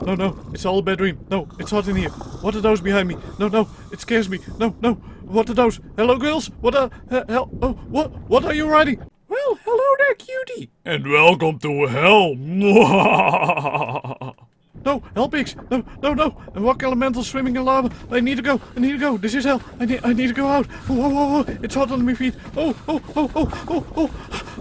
No, no, it's all a bad dream. No, it's hot in here. What are those behind me? No, no, it scares me. No, no, what are those? Hello, girls. What are hell? Oh, what are you riding? Well, hello there, cutie. And welcome to hell. No, hell pigs. No, no, no. And rock elementals swimming in lava. I need to go. I need to go. This is hell. I need to go out. Oh, whoa, whoa, whoa. It's hot on my feet. Oh, oh, oh, oh, oh, oh.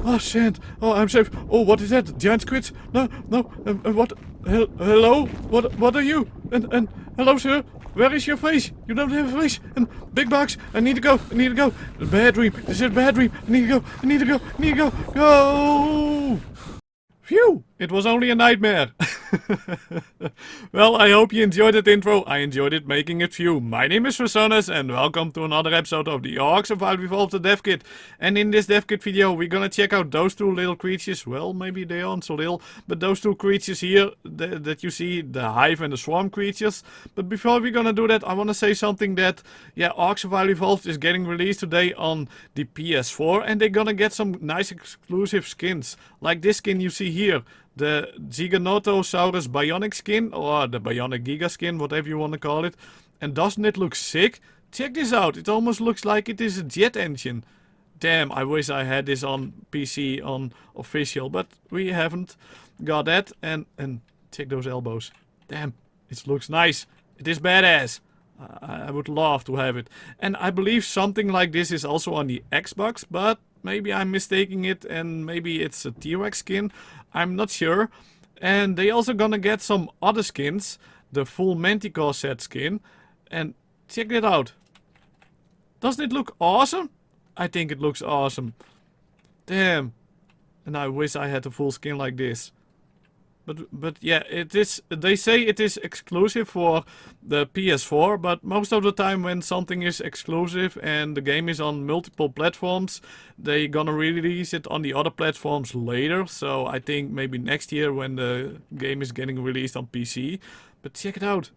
Oh, sand. Oh, I'm safe. Oh, what is that? Giant squids? No, no. What? Hello? What are you? And hello, sir. Where is your face? You don't have a face. And big bugs. I need to go. I need to go. A bad dream. This is a bad dream. I need to go. I need to go. I need to go. Go! Phew! It was only a nightmare. Well, I hope you enjoyed that intro. I enjoyed it making it for you. My name is Fresonis and welcome to another episode of the ARK Survival Evolved the Dev Kit. And in this Dev Kit video we're gonna check out those two little creatures. Well, maybe they aren't so little, but those two creatures here that you see, the Hive and the Swarm creatures. But before we're gonna do that, I wanna say something that, yeah, ARK Survival Evolved is getting released today on the PS4 and they're gonna get some nice exclusive skins. Like this skin you see here. The Giganotosaurus Bionic skin, or the Bionic Giga skin, whatever you want to call it. And doesn't it look sick? Check this out, it almost looks like it is a jet engine. Damn, I wish I had this on PC, on official, but we haven't got that. And check those elbows. Damn, it looks nice. It is badass. I would love to have it. And I believe something like this is also on the Xbox, but maybe I'm mistaking it and maybe it's a T-Rex skin. I'm not sure. And they also gonna get some other skins. The full Manticore set skin. And check it out. Doesn't it look awesome? I think it looks awesome. Damn. And I wish I had a full skin like this. But yeah, it is. They say it is exclusive for the PS4, but most of the time when something is exclusive and the game is on multiple platforms, they gonna release it on the other platforms later. So I think maybe next year when the game is getting released on PC. But check it out.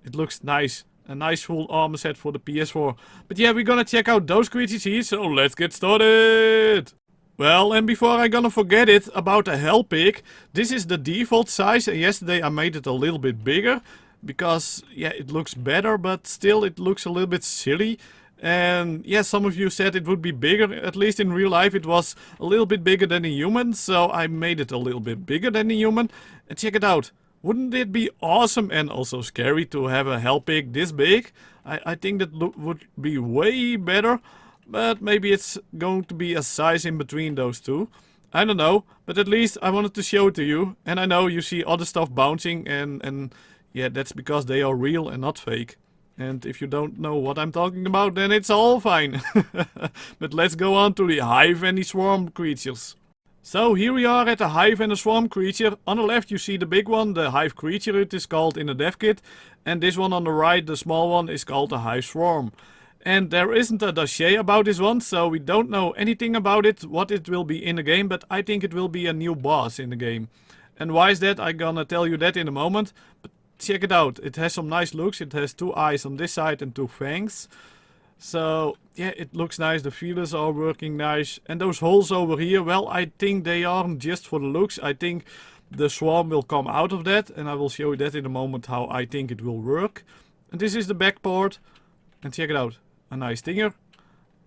It looks nice. A nice full armor set for the PS4. But yeah, we're gonna check out those creatures here, so let's get started! Well, and before I gonna forget it about the hell pig, this is the default size, and yesterday I made it a little bit bigger, because, yeah, it looks better, but still it looks a little bit silly. And yeah, some of you said it would be bigger, at least in real life it was a little bit bigger than a human, so I made it a little bit bigger than a human. And check it out, wouldn't it be awesome and also scary to have a hell pig this big? I think that would be way better. But maybe it's going to be a size in between those two. I don't know, but at least I wanted to show it to you. And I know you see other stuff bouncing and yeah, that's because they are real and not fake. And if you don't know what I'm talking about, then it's all fine. But let's go on to the Hive and the Swarm creatures. So here we are at the Hive and the Swarm creature. On the left you see the big one, the Hive creature it is called in the dev kit. And this one on the right, the small one, is called the Hive Swarm. And there isn't a dossier about this one, so we don't know anything about it, what it will be in the game, but I think it will be a new boss in the game. And why is that? I'm gonna tell you that in a moment. But check it out, it has some nice looks, it has two eyes on this side and two fangs. So, yeah, it looks nice, the feelers are working nice. And those holes over here, well, I think they aren't just for the looks, I think the swarm will come out of that. And I will show you that in a moment, how I think it will work. And this is the back part, and check it out. A nice stinger.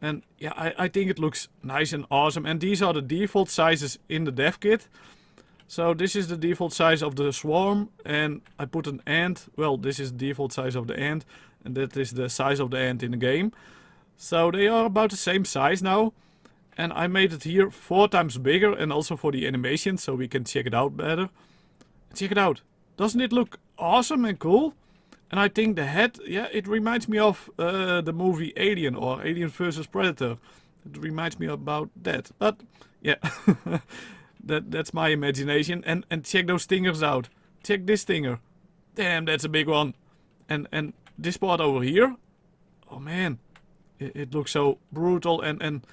And yeah, I think it looks nice and awesome. And these are the default sizes in the dev kit. So this is the default size of the swarm. And I put an ant. Well, this is the default size of the ant. And that is the size of the ant in the game. So they are about the same size now. And I made it here 4 times bigger. And also for the animation, so we can check it out better. Check it out. Doesn't it look awesome and cool? And I think the head, yeah, it reminds me of the movie Alien or Alien vs Predator. It reminds me about that. But yeah, that's my imagination. And check those stingers out. Check this stinger. Damn, that's a big one. And this part over here. Oh man, it looks so brutal and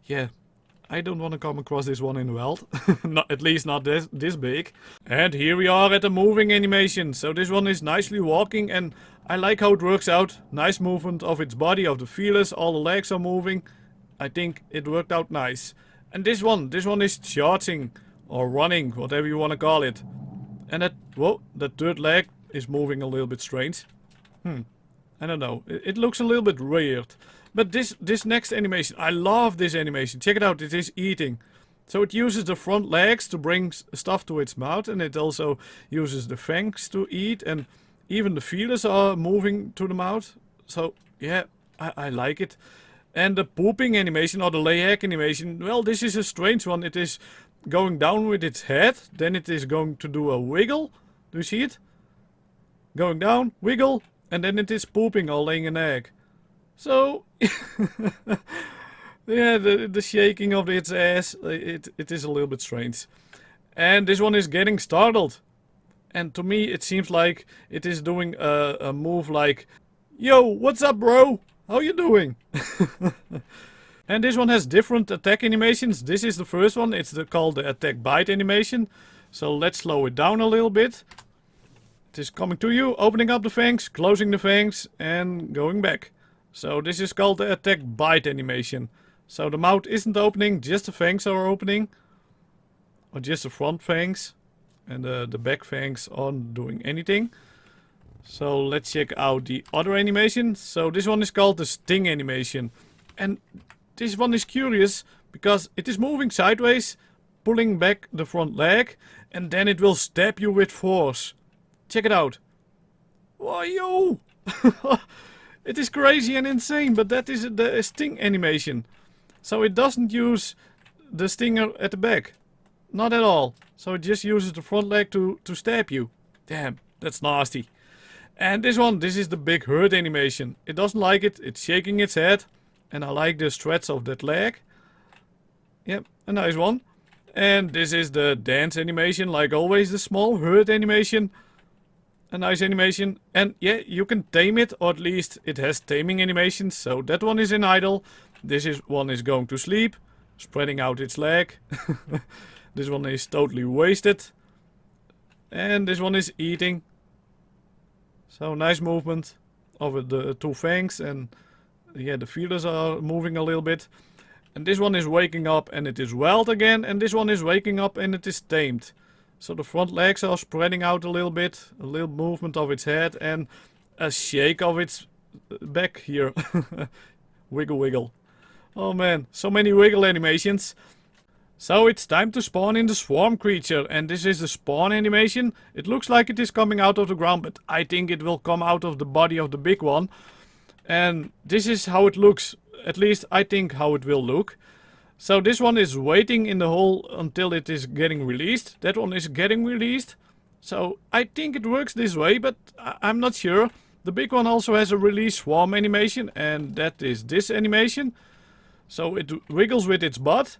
yeah. I don't want to come across this one in the wild. Not, at least not this big. And here we are at the moving animation. So this one is nicely walking and I like how it works out. Nice movement of its body, of the feelers. All the legs are moving. I think it worked out nice. And this one is charging or running, whatever you want to call it. And that, whoa, that third leg is moving a little bit strange. I don't know. It looks a little bit weird. But this next animation, I love this animation. Check it out, it is eating. So it uses the front legs to bring stuff to its mouth, and it also uses the fangs to eat, and even the feelers are moving to the mouth. So yeah, I like it. And the pooping animation, or the lay egg animation, well, this is a strange one. It is going down with its head, then it is going to do a wiggle. Do you see it? Going down, wiggle, and then it is pooping or laying an egg. So yeah, the shaking of its ass, it is a little bit strange. And this one is getting startled. And to me it seems like it is doing a move like, yo, what's up bro? How you doing? And this one has different attack animations. This is the first one, it's called the attack bite animation. So let's slow it down a little bit. It is coming to you, opening up the fangs, closing the fangs and going back. So this is called the attack bite animation. So the mouth isn't opening, just the fangs are opening. Or just the front fangs. And the back fangs aren't doing anything. So let's check out the other animation. So this one is called the sting animation. And this one is curious because it is moving sideways, pulling back the front leg, and then it will stab you with force. Check it out. Whoa, yo! It is crazy and insane, but that is the sting animation. So it doesn't use the stinger at the back. Not at all. So it just uses the front leg to stab you. Damn, that's nasty. And this is the big hurt animation. It doesn't like it, it's shaking its head. And I like the stretch of that leg. Yep, a nice one. And this is the dance animation, like always, the small hurt animation. A nice animation. And yeah, you can tame it, or at least it has taming animations. So that one is in idle. One is going to sleep, spreading out its leg. This one is totally wasted. And this one is eating. So nice movement of the two fangs, and yeah, the feelers are moving a little bit. And this one is waking up and it is wild again, and this one is waking up and it is tamed. So the front legs are spreading out a little bit, a little movement of its head and a shake of its back here. Wiggle wiggle. Oh man, so many wiggle animations. So it's time to spawn in the swarm creature, and this is the spawn animation. It looks like it is coming out of the ground, but I think it will come out of the body of the big one. And this is how it looks, at least I think how it will look. So this one is waiting in the hole until it is getting released. That one is getting released. So I think it works this way, but I'm not sure. The big one also has a release swarm animation, and that is this animation. So it wiggles with its butt.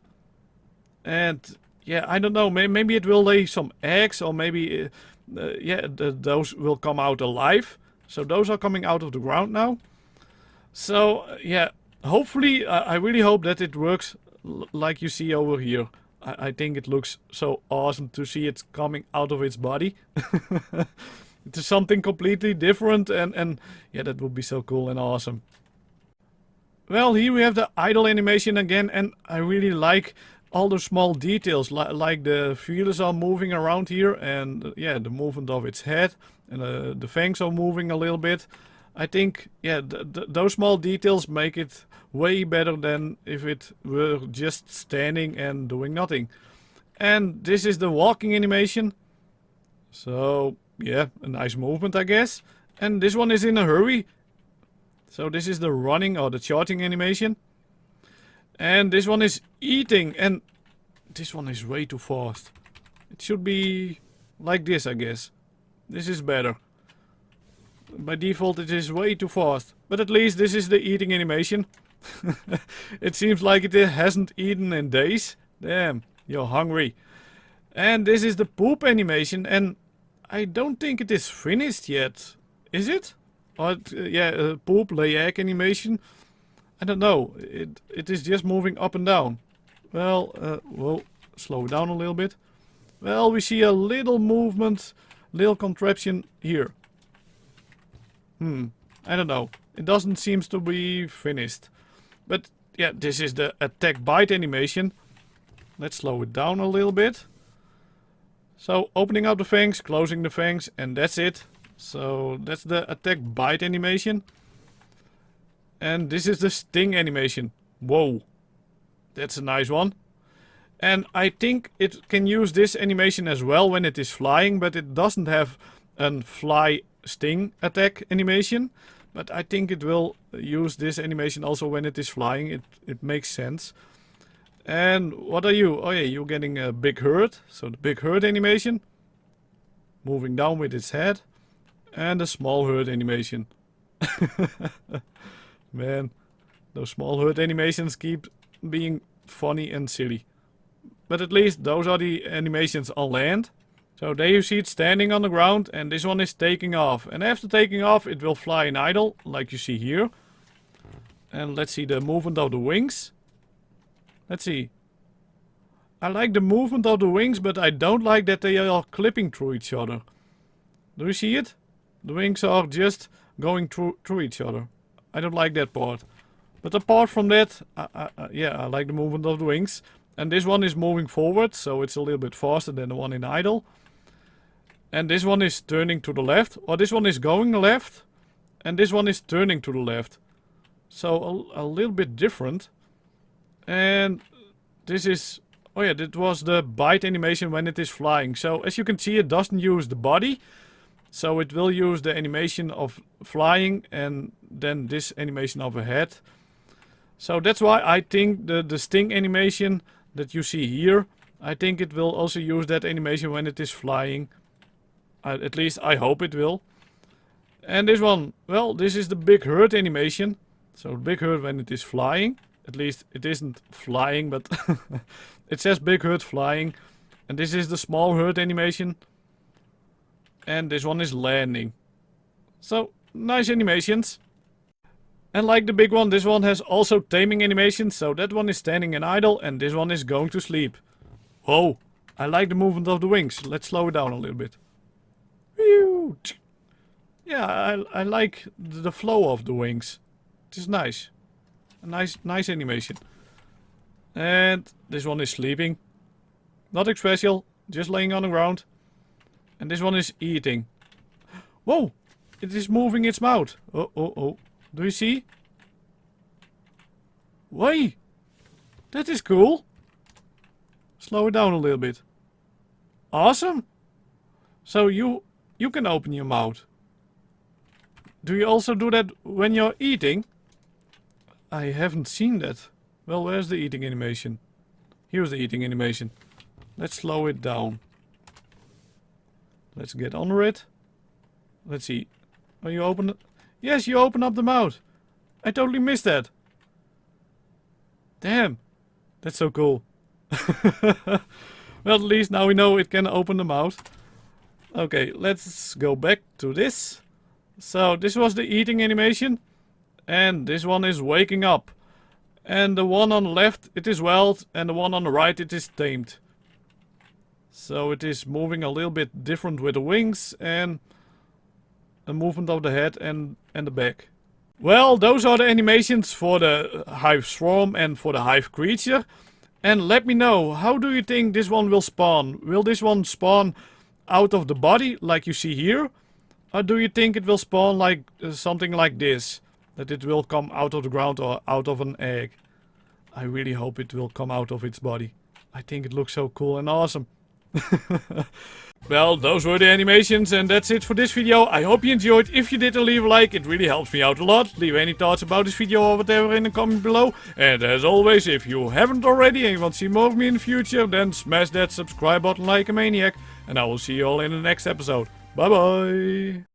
And yeah, I don't know, maybe it will lay some eggs, or maybe yeah, those will come out alive. So those are coming out of the ground now. So yeah, hopefully, I really hope that it works like you see over here. I think it looks so awesome to see it coming out of its body. It is something completely different, and yeah, that would be so cool and awesome. Well, here we have the idle animation again, and I really like all the small details, like the feelers are moving around here, and yeah, the movement of its head, and the fangs are moving a little bit. I think, yeah, those small details make it way better than if it were just standing and doing nothing. And this is the walking animation. So, yeah, a nice movement, I guess. And this one is in a hurry. So this is the running or the charging animation. And this one is eating, and this one is way too fast. It should be like this, I guess. This is better. By default it is way too fast. But at least this is the eating animation. It seems like it hasn't eaten in days. Damn, you're hungry. And this is the poop animation, and I don't think it is finished yet. Is it? Or yeah, poop lay egg animation. I don't know. It is just moving up and down. Well, whoa, slow it down a little bit. Well, we see a little movement, little contraption here. I don't know. It doesn't seem to be finished. But yeah, this is the attack bite animation. Let's slow it down a little bit. So opening up the fangs, closing the fangs, and that's it. So that's the attack bite animation. And this is the sting animation. Whoa. That's a nice one. And I think it can use this animation as well when it is flying, but it doesn't have a fly sting attack animation. But I think it will use this animation also when it is flying. It makes sense. And what are you? Oh yeah, you're getting a big hurt. So the big hurt animation. Moving down with its head. And a small hurt animation. Man, those small hurt animations keep being funny and silly. But at least those are the animations on land. So there you see it standing on the ground, and this one is taking off. And after taking off it will fly in idle, like you see here. And let's see the movement of the wings. Let's see. I like the movement of the wings, but I don't like that they are clipping through each other. Do you see it? The wings are just going through each other. I don't like that part. But apart from that, yeah, I like the movement of the wings. And this one is moving forward, so it's a little bit faster than the one in idle. And this one is turning to the left, or this one is going left, and this one is turning to the left. So a little bit different. And this is, oh yeah, that was the bite animation when it is flying. So as you can see, it doesn't use the body. So it will use the animation of flying and then this animation of a head. So that's why I think the sting animation that you see here, I think it will also use that animation when it is flying. At least I hope it will. And this one, well, this is the big hurt animation. So big hurt when it is flying. At least it isn't flying, but it says big hurt flying. And this is the small hurt animation. And this one is landing. So, nice animations. And like the big one, this one has also taming animations. So that one is standing in idle and this one is going to sleep. Whoa, I like the movement of the wings. Let's slow it down a little bit. Yeah, I like the flow of the wings. It is nice. A nice animation. And this one is sleeping. Nothing special, just laying on the ground. And this one is eating. Whoa! It is moving its mouth. Oh. Do you see? Wait! That is cool. Slow it down a little bit. Awesome! So you can open your mouth. Do you also do that when you're eating? I haven't seen that. Well, where's the eating animation? Here's the eating animation. Let's slow it down. Let's get under it. Let's see. Are you open it? Yes, you open up the mouth. I totally missed that. Damn. That's so cool. Well, at least now we know it can open the mouth. Okay, let's go back to this. So, this was the eating animation. And this one is waking up. And the one on the left, it is wild. And the one on the right, it is tamed. So it is moving a little bit different with the wings and a movement of the head and the back. Well, those are the animations for the Hive Swarm and for the Hive creature. And let me know, how do you think this one will spawn? Will this one spawn out of the body like you see here? Or do you think it will spawn like something like this? That it will come out of the ground or out of an egg? I really hope it will come out of its body. I think it looks so cool and awesome. Well, those were the animations and that's it for this video. I hope you enjoyed. If you did, leave a like. It really helps me out a lot. Leave any thoughts about this video or whatever in the comment below. And as always, if you haven't already and you want to see more of me in the future, then smash that subscribe button like a maniac. And I will see you all in the next episode. Bye bye.